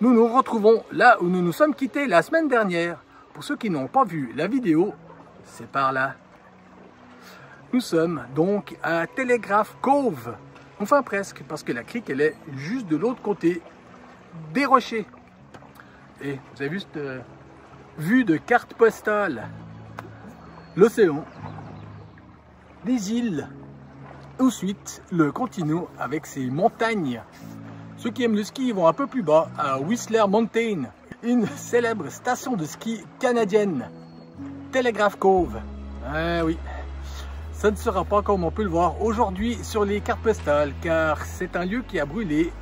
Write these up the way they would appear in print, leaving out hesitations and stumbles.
nous nous retrouvons là où nous nous sommes quittés la semaine dernière. Pour ceux qui n'ont pas vu la vidéo, c'est par là. Nous sommes donc à Telegraph Cove. Enfin presque, parce que la crique elle est juste de l'autre côté des rochers. Et vous avez vu cette vue de carte postale. L'océan, des îles, ensuite le continent avec ses montagnes. Ceux qui aiment le ski vont un peu plus bas à Whistler Mountain, une célèbre station de ski canadienne. Telegraph Cove. Ah oui, ça ne sera pas comme on peut le voir aujourd'hui sur les cartes postales, car c'est un lieu qui a brûlé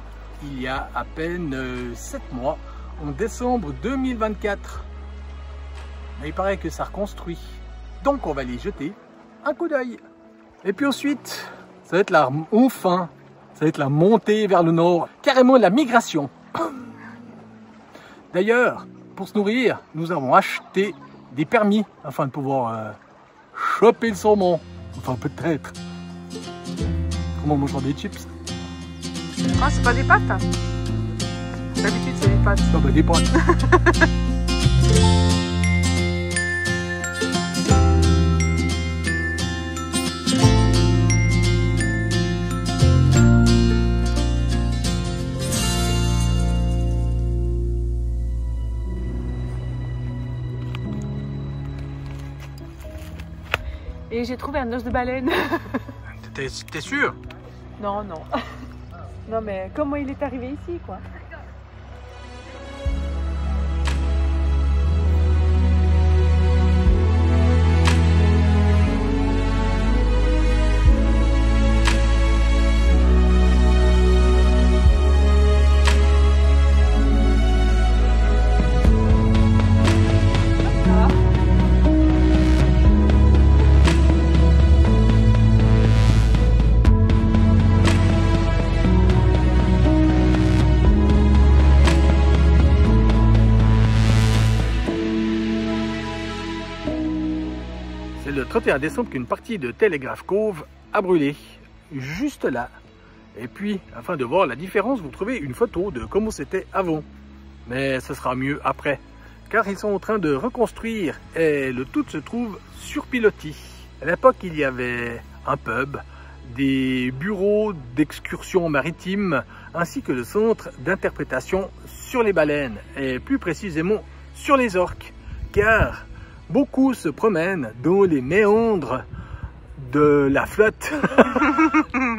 il y a à peine 7 mois, en décembre 2024. Mais il paraît que ça reconstruit. Donc on va aller jeter un coup d'œil. Et puis ensuite, ça va être la montée vers le nord, carrément la migration. D'ailleurs, pour se nourrir, nous avons acheté des permis afin de pouvoir choper le saumon. Enfin peut-être. Comment on mange des chips? Ah, c'est pas des pâtes? D'habitude c'est des pâtes. Ah bah des pâtes. Et j'ai trouvé un os de baleine. T'es sûr? Non, non. Non, mais comment il est arrivé ici, quoi? C'est le 31 décembre qu'une partie de Telegraph Cove a brûlé, juste là. Et puis, afin de voir la différence, vous trouvez une photo de comment c'était avant. Mais ce sera mieux après, car ils sont en train de reconstruire et le tout se trouve sur pilotis. À l'époque, il y avait un pub, des bureaux d'excursion maritime, ainsi que le centre d'interprétation sur les baleines, et plus précisément sur les orques, car beaucoup se promènent dans les méandres de la flotte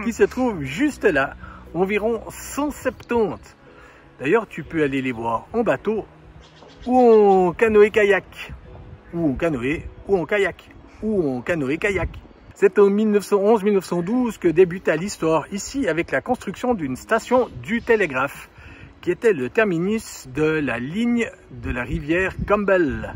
qui se trouve juste là, environ 170. D'ailleurs, tu peux aller les voir en bateau ou en canoë-kayak, ou en canoë, ou en kayak, ou en canoë-kayak. C'est en 1911-1912 que débuta l'histoire ici avec la construction d'une station du télégraphe, qui était le terminus de la ligne de la rivière Campbell.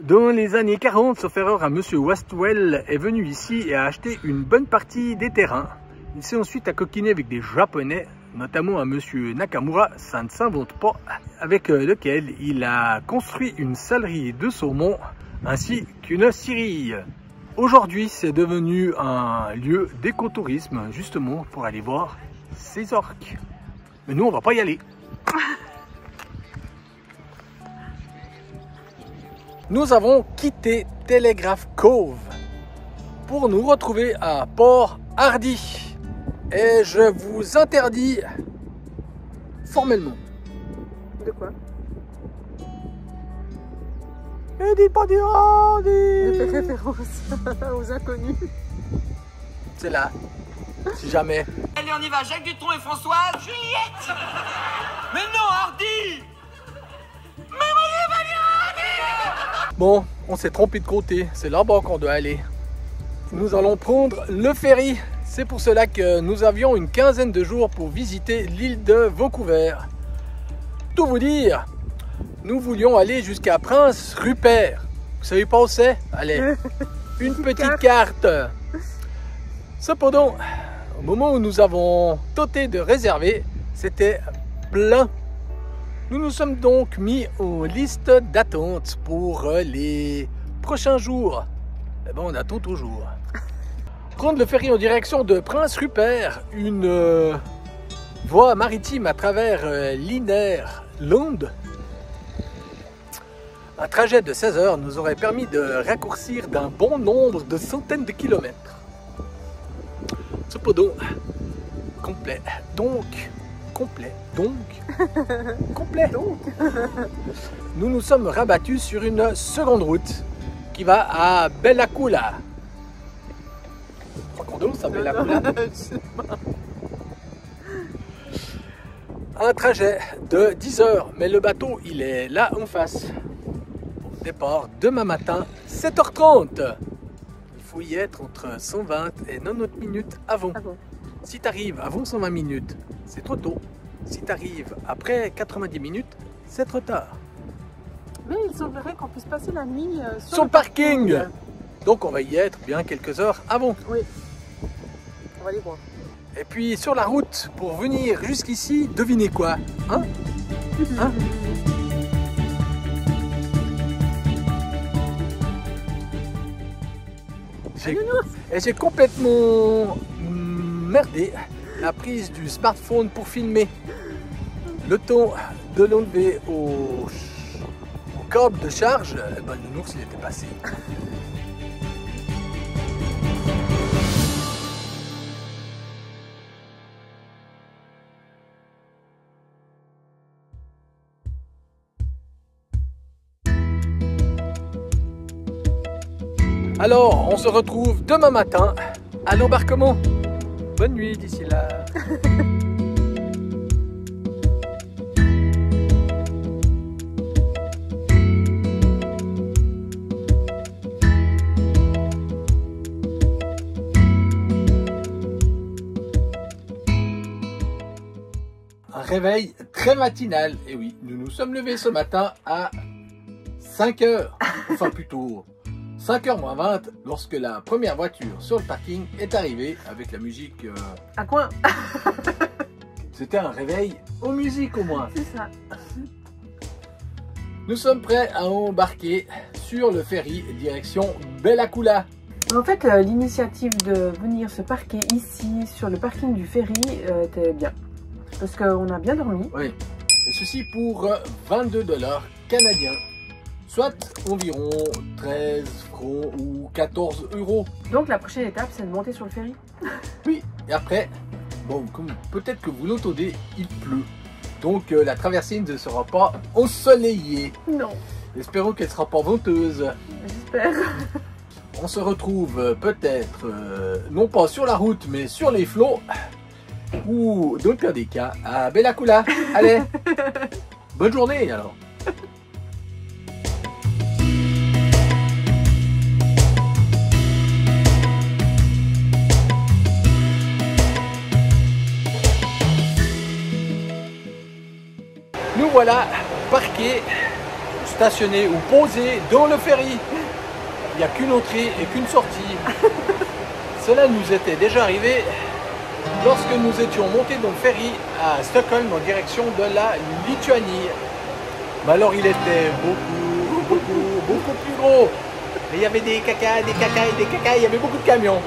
Dans les années 40, sauf erreur, un monsieur Westwell est venu ici et a acheté une bonne partie des terrains. Il s'est ensuite accoquiné avec des Japonais, notamment un monsieur Nakamura, ça ne s'invente pas, avec lequel il a construit une salerie de saumon ainsi qu'une scierie. Aujourd'hui, c'est devenu un lieu d'écotourisme, justement pour aller voir ces orques. Mais nous, on va pas y aller. Nous avons quitté Telegraph Cove pour nous retrouver à Port Hardy. Et je vous interdis formellement. De quoi? Et dis pas du Hardy. Je fais référence aux inconnus. C'est là, si jamais. Allez, on y va, Jacques Dutronc et Françoise. Juliette. Mais non, Hardy. Bon, on s'est trompé de côté, c'est là-bas qu'on doit aller. Nous allons prendre le ferry. C'est pour cela que nous avions une quinzaine de jours pour visiter l'île de Vancouver. Tout vous dire, nous voulions aller jusqu'à Prince Rupert. Vous savez pas où c'est? Allez, une petite carte. Cependant, au moment où nous avons tenté de réserver, c'était plein. Nous nous sommes donc mis en liste d'attente pour les prochains jours. Eh ben, on attend toujours. Prendre le ferry en direction de Prince Rupert, une voie maritime à travers l'Inner Land. Un trajet de 16 heures nous aurait permis de raccourcir d'un bon nombre de centaines de kilomètres. Cependant, complet, nous nous sommes rabattus sur une seconde route qui va à Bella-Coola. Ça Bella-Coola. Un trajet de 10 heures, mais le bateau il est là en face. Au départ demain matin, 7h30. Il faut y être entre 120 et 90 minutes avant. Ah bon. Si tu arrives avant 120 minutes, c'est trop tôt. Si tu arrives après 90 minutes, c'est trop tard. Mais il semblerait qu'on puisse passer la nuit sur le parking. Donc on va y être bien quelques heures avant. Oui, on va aller voir. Et puis sur la route, pour venir jusqu'ici, devinez quoi, hein? Hein? J'ai complètement merdé la prise du smartphone pour filmer. Le temps de l'enlever au câble de charge, ben, le nounours il était passé. Alors, on se retrouve demain matin à l'embarquement. Bonne nuit d'ici là. Un réveil très matinal. Et oui, nous nous sommes levés ce matin à 5 h. Enfin plutôt 5h moins 20 lorsque la première voiture sur le parking est arrivée avec la musique. À quoi? C'était un réveil aux musiques au moins. C'est ça. Nous sommes prêts à embarquer sur le ferry direction Bella-Coola. En fait, l'initiative de venir se parquer ici sur le parking du ferry était bien. Parce qu'on a bien dormi. Oui. Et ceci pour 22 $ canadiens. Soit environ 13 francs ou 14 €. Donc la prochaine étape, c'est de monter sur le ferry. Oui, et après, bon, comme peut-être que vous l'entendez, il pleut. Donc la traversée ne sera pas ensoleillée. Non. Espérons qu'elle ne sera pas venteuse. J'espère. On se retrouve peut-être, non pas sur la route, mais sur les flots. Ou, dans le pire des cas, à Bella-Coola. Allez, bonne journée alors. Nous voilà parqués, stationnés ou posés dans le ferry. Il n'y a qu'une entrée et qu'une sortie. Cela nous était déjà arrivé lorsque nous étions montés dans le ferry à Stockholm en direction de la Lituanie. Mais alors il était beaucoup plus gros. Et il y avait des cacas, il y avait beaucoup de camions.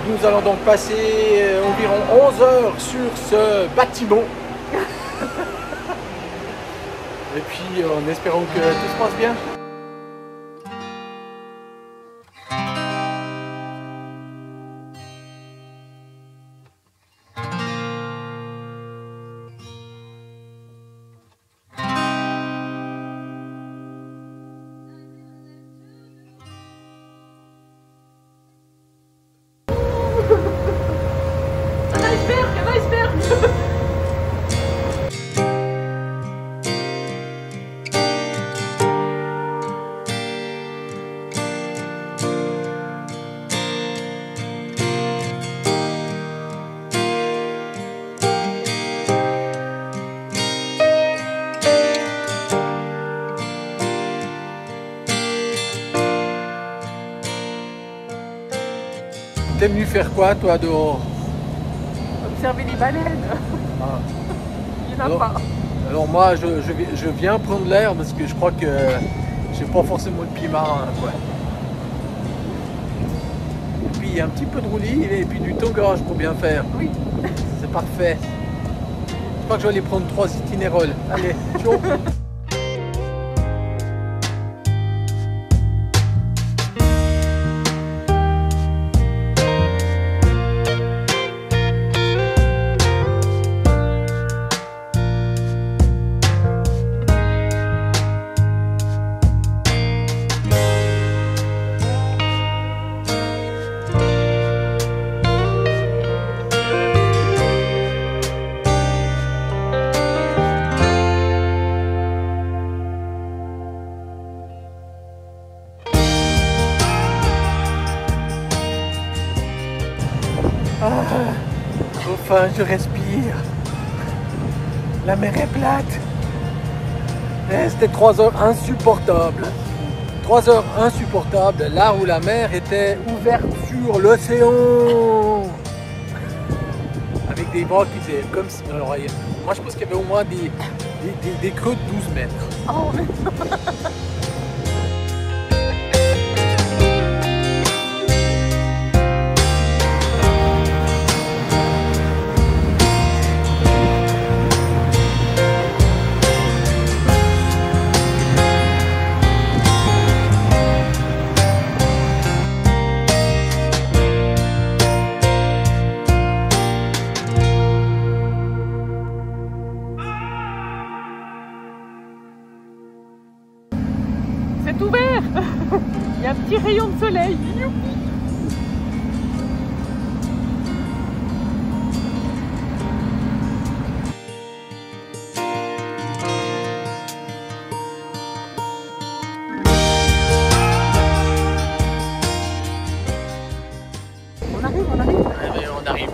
Nous allons donc passer environ 11 heures sur ce bâtiment. Et puis en espérant que tout se passe bien. Un iceberg. T'es venu faire quoi toi dehors? Observer les baleines. Ah. Il n'y en a pas. Alors moi je viens prendre l'air parce que je crois que j'ai pas forcément le pied marin quoi. Et puis il y a un petit peu de roulis et puis du tongage pour bien faire. Oui. C'est parfait. crois que je vais aller prendre 3 itinéroles. Allez, ciao. Enfin, je respire. La mer est plate. Et c'était 3 heures insupportables. 3 heures insupportables, là où la mer était ouverte sur l'océan. Avec des vents qui faisaient comme si... Alors, moi, je pense qu'il y avait au moins des creux de 12 mètres. Oh, mais... C'est ouvert. Il y a un petit rayon de soleil. Youpi. On arrive. On arrive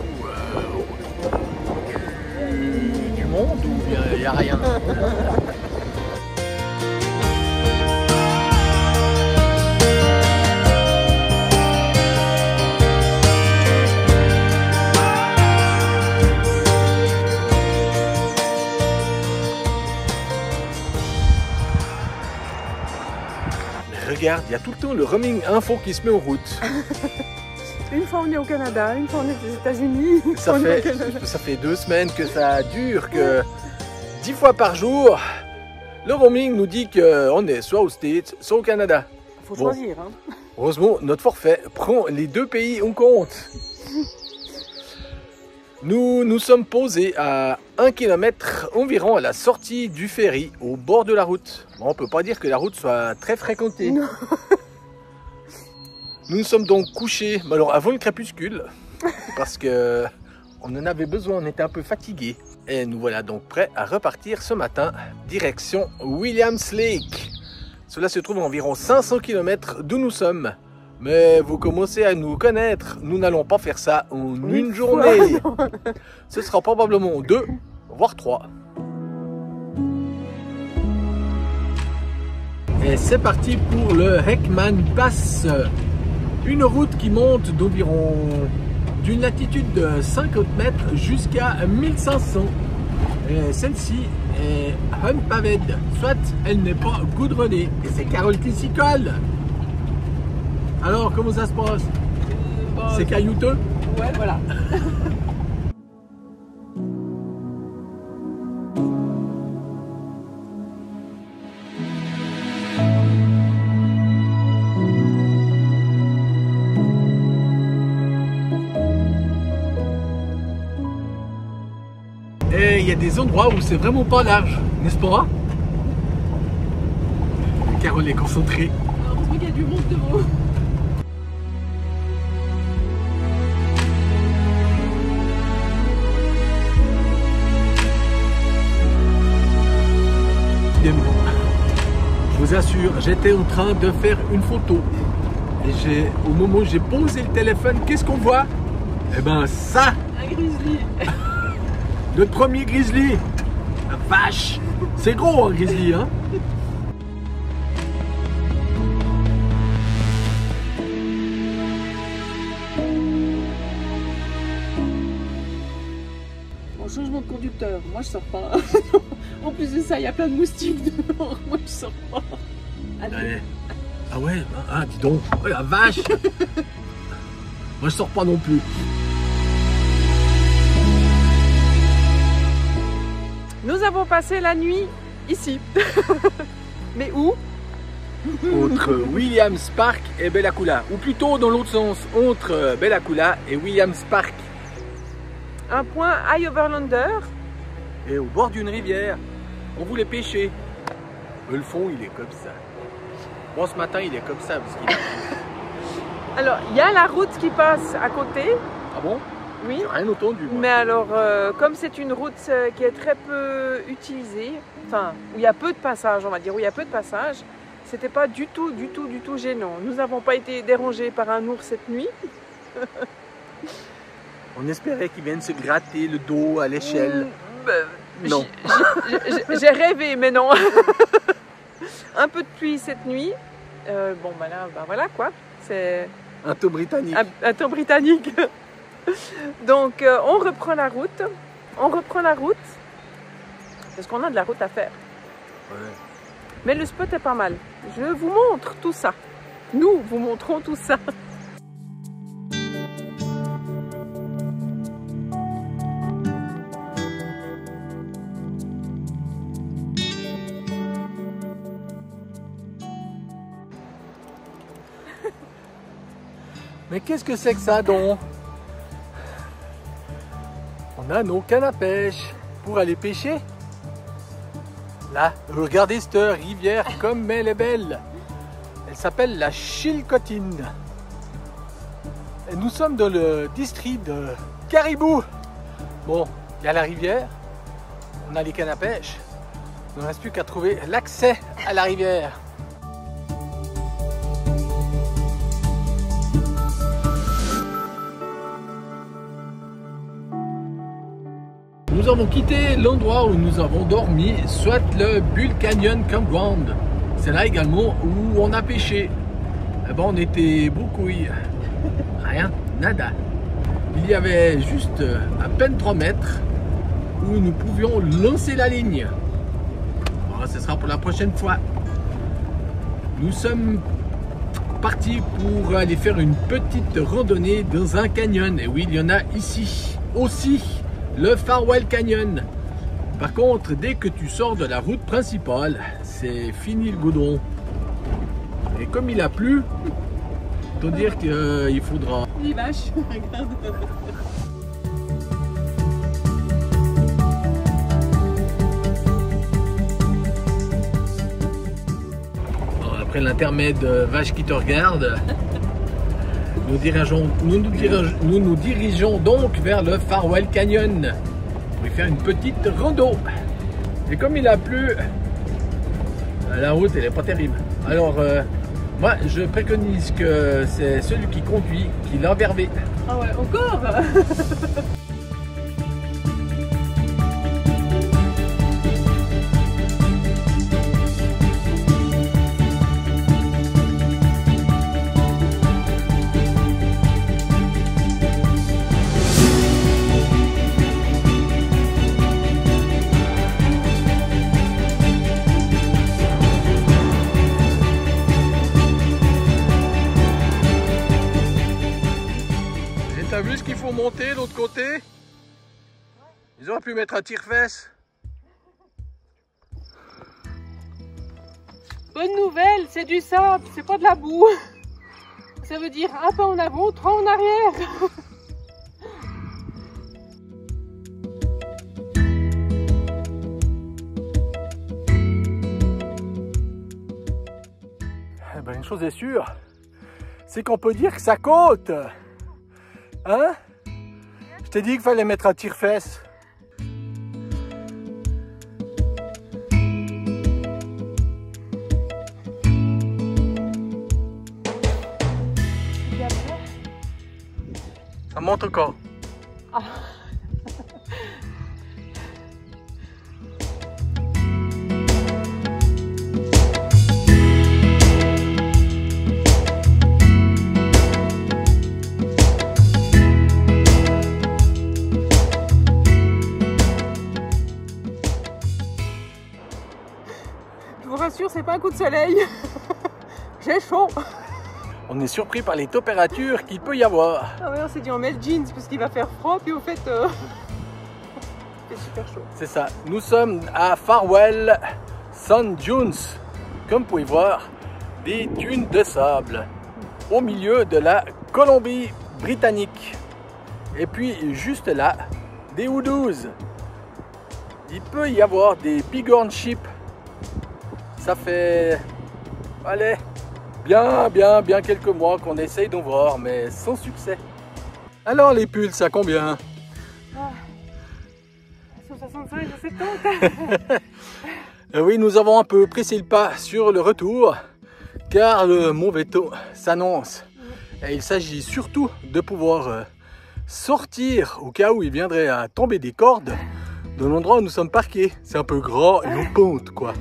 où du monde ou il n'y a rien? Regarde, il y a tout le temps le roaming info qui se met en route. Une fois on est au Canada, une fois on est aux États-Unis. Ça fait 2 semaines que ça dure, que 10 fois par jour, le roaming nous dit qu'on est soit aux States, soit au Canada. Il faut choisir. Hein. Heureusement, notre forfait prend les 2 pays en compte. Nous nous sommes posés à 1 km environ à la sortie du ferry, au bord de la route. Bon, on ne peut pas dire que la route soit très fréquentée. Non. Nous nous sommes donc couchés, alors avant le crépuscule, parce que on en avait besoin, on était un peu fatigués. Et nous voilà donc prêts à repartir ce matin, direction Williams Lake. Cela se trouve à environ 500 km d'où nous sommes. Mais vous commencez à nous connaître, nous n'allons pas faire ça en une journée. Ce sera probablement 2, voire 3. Et c'est parti pour le Heckman Pass. Une route qui monte d'environ d'une latitude de 50 mètres jusqu'à 1500. Et celle-ci est unpaved, soit elle n'est pas goudronnée. Et c'est Carole qui s'y colle. Alors, comment ça se passe? C'est caillouteux? Ouais, voilà. Et il y a des endroits où c'est vraiment pas large, n'est-ce pas? Carole est concentrée. Heureusement qu'il y a du monde devant. Je vous assure, j'étais en train de faire une photo. Et au moment où j'ai posé le téléphone, qu'est-ce qu'on voit? Eh ben ça! Un grizzly. Le premier grizzly! La vache! C'est gros un grizzly, hein? Bon, changement de conducteur, moi je sors pas. En plus de ça, il y a plein de moustiques dehors. Moi, je sors pas. Allez. Ah ouais, ah, dis donc. Oh la vache. Moi, je sors pas non plus. Nous avons passé la nuit ici. Mais où? Entre Williams Park et Bella Coola, ou plutôt dans l'autre sens, entre Bella Coola et Williams Park. Un point High Overlander. Et au bord d'une rivière, on voulait pêcher. Mais le fond, il est comme ça. Bon, ce matin, il est comme ça. Parce qu'il... Alors, il y a la route qui passe à côté. Ah bon? Oui. J'ai rien entendu. Moi. Mais alors, comme c'est une route qui est très peu utilisée, enfin, où il y a peu de passages, on va dire, où il y a peu de passages, c'était pas du tout gênant. Nous n'avons pas été dérangés par un ours cette nuit. On espérait qu'il vienne se gratter le dos à l'échelle. Non. J'ai rêvé, mais non. Un peu de pluie cette nuit. Bon, bah là, bah voilà quoi. C'est un temps britannique. Un temps britannique. Donc, on reprend la route. Parce qu'on a de la route à faire. Ouais. Mais le spot est pas mal. Je vous montre tout ça. Nous vous montrons tout ça. Mais qu'est-ce que c'est que ça donc? On a nos cannes à pêche pour aller pêcher. Là, regardez cette rivière comme elle est belle. Elle s'appelle la Chilcotine. Et nous sommes dans le district de Caribou. Bon, il y a la rivière, on a les cannes à pêche. Il ne reste plus qu'à trouver l'accès à la rivière. Nous avons quitté l'endroit où nous avons dormi, soit le Bull Canyon Campground. C'est là également où on a pêché. Eh ben, on était beaucoup, rien, nada. Il y avait juste à peine 3 mètres où nous pouvions lancer la ligne. Bon, ce sera pour la prochaine fois. Nous sommes partis pour aller faire une petite randonnée dans un canyon. Et oui, il y en a ici aussi. Le Farwell Canyon. Par contre, dès que tu sors de la route principale, c'est fini le goudron. Et comme il a plu, autant dire qu'il faudra... Les vaches, regarde. Après l'intermède vache qui te regarde, nous nous dirigeons donc vers le Farwell Canyon. On va faire une petite rando. Et comme il a plu, la route elle est pas terrible. Alors moi je préconise que c'est celui qui conduit qui l'a vervé. Ah ouais, encore. T'as vu ce qu'il faut monter de l'autre côté? Ils auraient pu mettre un tire-fesse. Bonne nouvelle, c'est du sable, c'est pas de la boue. Ça veut dire un pas en avant, 3 en arrière. Eh ben, une chose est sûre, c'est qu'on peut dire que ça côte. Hein? Je t'ai dit qu'il fallait mettre un tire-fesse. Ça monte encore. Ah. Je vous rassure, c'est pas un coup de soleil. J'ai chaud. On est surpris par les températures qu'il peut y avoir. Ah ouais, on s'est dit on met le jeans parce qu'il va faire froid, puis au fait, fait super chaud. C'est ça. Nous sommes à Farewell Sand Dunes. Comme vous pouvez voir, des dunes de sable au milieu de la Colombie-Britannique. Et puis juste là, des hoodoos. Il peut y avoir des bighorn sheep. Ça fait, allez, bien quelques mois qu'on essaye d'en voir, mais sans succès. Alors les pulls, à combien? 165 à 70. Oui, nous avons un peu pressé le pas sur le retour, car le mauvais temps s'annonce. Et il s'agit surtout de pouvoir sortir au cas où il viendrait à tomber des cordes de l'endroit où nous sommes parqués. C'est un peu grand et en pente, quoi.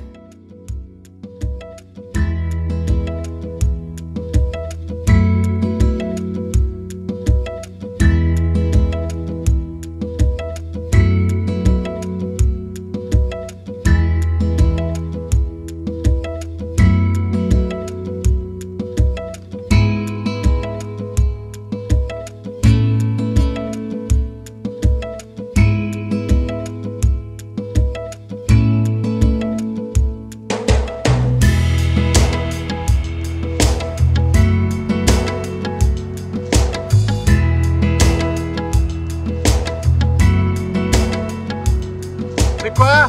C'est quoi?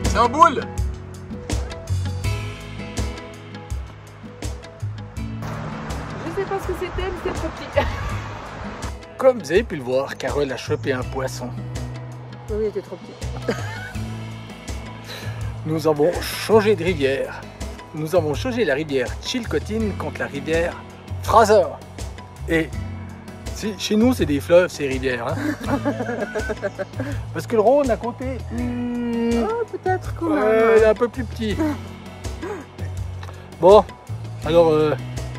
C'est un boule? Je sais pas ce que c'était, mais c'est trop petit. Comme vous avez pu le voir, Carole a chopé un poisson. Oui, il était trop petit. Nous avons changé de rivière. Nous avons changé la rivière Chilcotine contre la rivière Fraser. Et chez nous, c'est des fleuves, ces rivières. Hein. Parce que le Rhône à côté, Oh, peut-être quand même. il est un peu plus petit. Bon, alors,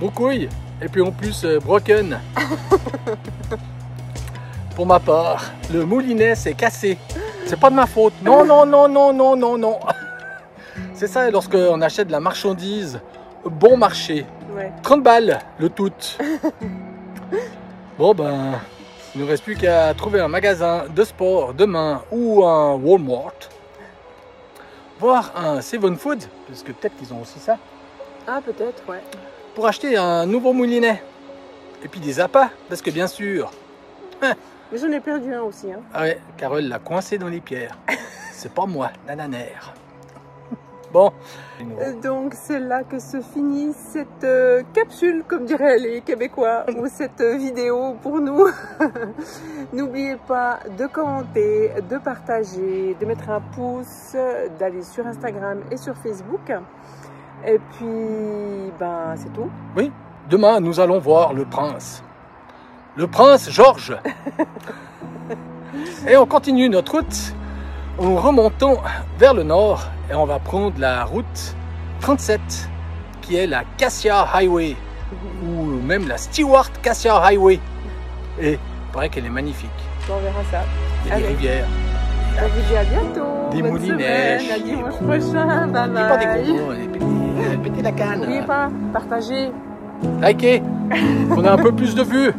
bon couille. Et puis en plus, broken. Pour ma part, le moulinet s'est cassé. C'est pas de ma faute. Non, non, non, non, non, non, non. C'est ça, lorsqu'on achète de la marchandise bon marché. Ouais. 30 balles le tout. Bon ben, il ne nous reste plus qu'à trouver un magasin de sport demain ou un Walmart. Voire un Seven Food, parce que peut-être qu'ils ont aussi ça. Ah, peut-être, ouais. Pour acheter un nouveau moulinet. Et puis des appâts, parce que bien sûr. Mais j'en ai perdu un aussi. Hein. Ah ouais, Carole l'a coincé dans les pierres. C'est pas moi, nananère. Bon. Donc c'est là que se finit cette capsule, comme diraient les Québécois, ou cette vidéo pour nous. N'oubliez pas de commenter, de partager, de mettre un pouce, d'aller sur Instagram et sur Facebook. Et puis, ben c'est tout. Oui, demain nous allons voir le prince. Le prince Georges. Et on continue notre route en remontant vers le nord et on va prendre la route 37 qui est la Cassia Highway ou même la Stewart Cassia Highway. Et il paraît qu'elle est magnifique. On verra ça. Il y a des Allez. rivières. On vous dit à bientôt. Des Bonne moulinets. semaine, à dimanche prochain. Bye N'oubliez pas des bye. gros, pétez la canne. N'oubliez pas, partagez. Likez. On a un peu plus de vues.